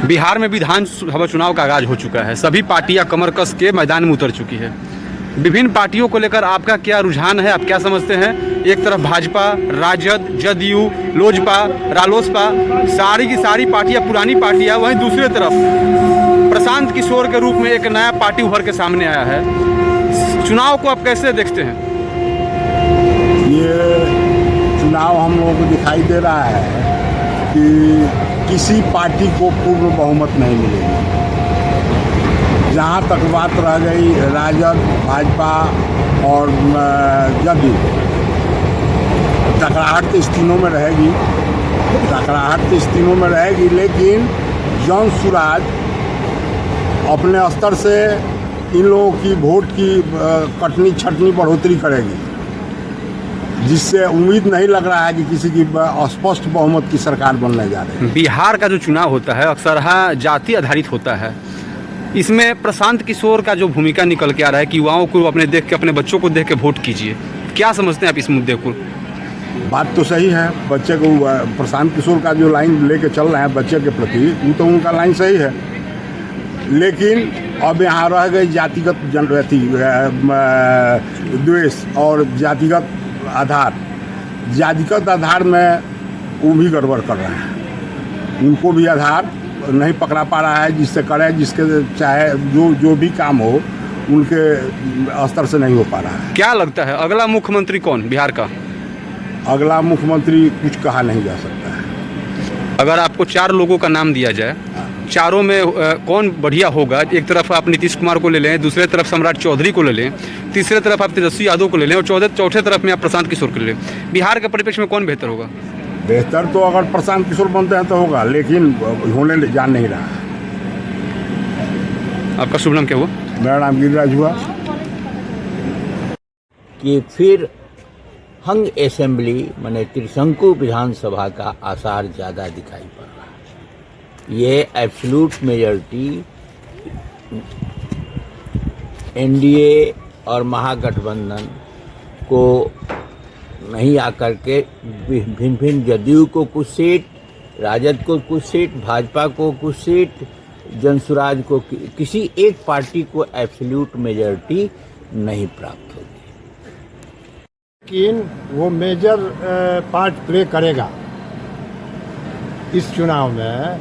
बिहार में विधानसभा चुनाव का आगाज हो चुका है। सभी पार्टियां कमर कस के मैदान में उतर चुकी है। विभिन्न पार्टियों को लेकर आपका क्या रुझान है, आप क्या समझते हैं? एक तरफ भाजपा, राजद, जदयू, लोजपा, रालोसपा, सारी की सारी पार्टियां पुरानी पार्टियां, वहीं दूसरी तरफ प्रशांत किशोर के रूप में एक नया पार्टी उभर के सामने आया है। चुनाव को आप कैसे देखते हैं? ये चुनाव हम लोगों को दिखाई दे रहा है कि किसी पार्टी को पूर्ण बहुमत नहीं मिलेगी। जहाँ तक बात रह गई राजद, भाजपा और जदयू, टकराहट तो इस तीनों में रहेगी, लेकिन जॉन सुराज अपने स्तर से इन लोगों की वोट की कटनी छटनी बढ़ोतरी करेगी, जिससे उम्मीद नहीं लग रहा है कि किसी की स्पष्ट बहुमत की सरकार बनने जा रही है। बिहार का जो चुनाव होता है अक्सर जाति आधारित होता है। इसमें प्रशांत किशोर का जो भूमिका निकल के आ रहा है कि युवाओं को अपने बच्चों को देख के वोट कीजिए, क्या समझते हैं आप इस मुद्दे को? बात तो सही है। बच्चे को प्रशांत किशोर का जो लाइन लेके चल रहे हैं बच्चे के प्रति, वो तो उनका लाइन सही है, लेकिन अब यहाँ रह गई जातिगत द्वेष और जातिगत आधार में वो भी गड़बड़ कर रहे हैं। उनको भी आधार नहीं पकड़ा पा रहा है, जिससे करे जिसके चाहे जो भी काम हो उनके स्तर से नहीं हो पा रहा है। क्या लगता है अगला मुख्यमंत्री कौन बिहार का? अगला मुख्यमंत्री कुछ कहा नहीं जा सकता है। अगर आपको 4 लोगों का नाम दिया जाए, चारों में कौन बढ़िया होगा? एक तरफ आप नीतीश कुमार को ले लें, दूसरे तरफ सम्राट चौधरी को ले लें, तीसरे तरफ आप तेजस्वी यादव को ले लें और चौथे तरफ में आप प्रशांत किशोर को ले लें। बिहार के परिप्रेक्ष्य में कौन बेहतर होगा? बेहतर तो अगर प्रशांत किशोर बनते हैं तो होगा, लेकिन होने जान नहीं रहा। आपका शुभ नाम क्या हुआ? मेरा नाम गिरिराज हुआ। कि फिर हंग असेंबली माने त्रिशंकु विधानसभा का आसार ज़्यादा दिखाई पड़ रहा है। ये एब्सोल्यूट मेजॉरिटी एनडीए और महागठबंधन को नहीं आकर के भिन्न जदयू को कुछ सीट, राजद को कुछ सीट, भाजपा को कुछ सीट, जनसुराज को किसी एक पार्टी को एब्सोल्यूट मेजॉरिटी नहीं प्राप्त होगी। लेकिन वो मेजर पार्ट प्ले करेगा इस चुनाव में,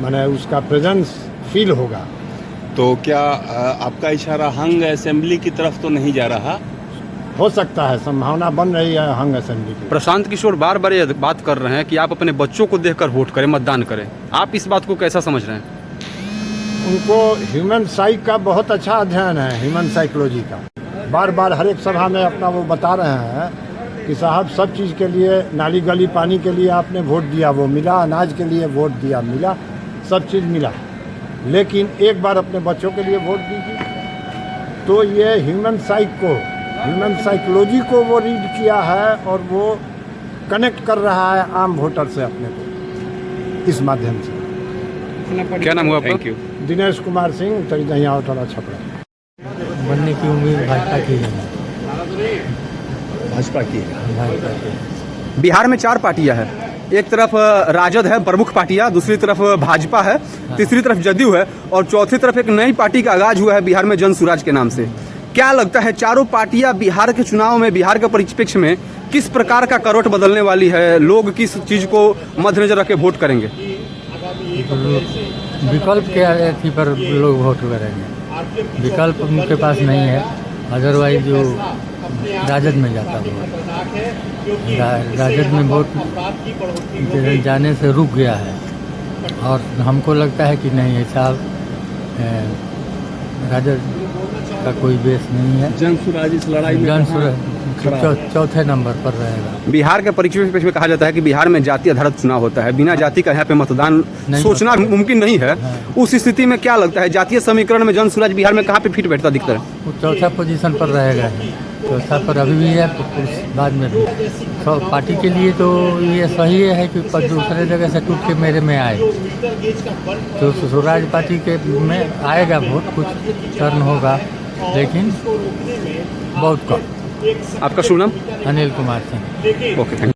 माने उसका प्रेजेंस फील होगा। तो क्या आपका इशारा हंग असेंबली की तरफ तो नहीं जा रहा? हो सकता है, संभावना बन रही है हंग असेंबली की। प्रशांत किशोर बार बार ये बात कर रहे हैं कि आप अपने बच्चों को देखकर वोट करें, मतदान करें। आप इस बात को कैसा समझ रहे हैं? उनको ह्यूमन साइक का बहुत अच्छा अध्ययन है, ह्यूमन साइकोलॉजी का। बार बार हर एक सभा में अपना वो बता रहे हैं कि साहब सब चीज़ के लिए, नाली गली पानी के लिए आपने वोट दिया, वो मिला, अनाज के लिए वोट दिया, मिला, सब चीज़ मिला, लेकिन एक बार अपने बच्चों के लिए वोट दीजिए। तो ये ह्यूमन साइकोलॉजी को वो रीड किया है और वो कनेक्ट कर रहा है आम वोटर से अपने को इस माध्यम से। क्या नाम हुआ आपका? Thank you. दिनेश कुमार सिंह, तरिया और छपरा। बनने की उम्मीद भाजपा की है। भाजपा की। बिहार में 4 पार्टियां हैं। एक तरफ राजद है, प्रमुख पार्टियां, दूसरी तरफ भाजपा है, तीसरी तरफ जदयू है और चौथी तरफ एक नई पार्टी का आगाज हुआ है बिहार में, जन सुराज के नाम से। क्या लगता है चारों पार्टियां बिहार के चुनाव में, बिहार के परिप्रेक्ष्य में किस प्रकार का करवट बदलने वाली है? लोग किस चीज़ को मद्देनजर रख के वोट करेंगे? विकल्प के अथी पर लोग वोट करेंगे। विकल्प उनके पास नहीं है, अदरवाइज जो राजद में जाता है, राजद में वोट जाने से रुक गया है और हमको लगता है कि नहीं, ऐसा राजद का कोई बेस नहीं है। जनसुराज इस लड़ाई में चौथे नंबर पर रहेगा। बिहार के परिप्रेक्ष्य में कहा जाता है कि बिहार में जाति आधारित चुनाव होता है, बिना जाति का यहाँ पे मतदान सोचना मुमकिन नहीं है। उस स्थिति में क्या लगता है जातीय समीकरण में जन सुराज बिहार में कहाँ पे फिट बैठता दिखता है? वो चौथा पोजीशन पर रहेगा, चौथा पर अभी भी है, बाद में भी। तो पार्टी के लिए तो ये सही है कि दूसरे जगह से टूट के मेरे में आए, तो स्वराज पार्टी के में आएगा वोट, कुछ टर्न होगा, लेकिन बहुत कम। आपका शुभ नाम? Anil Kumar Singh. Okay, thank you.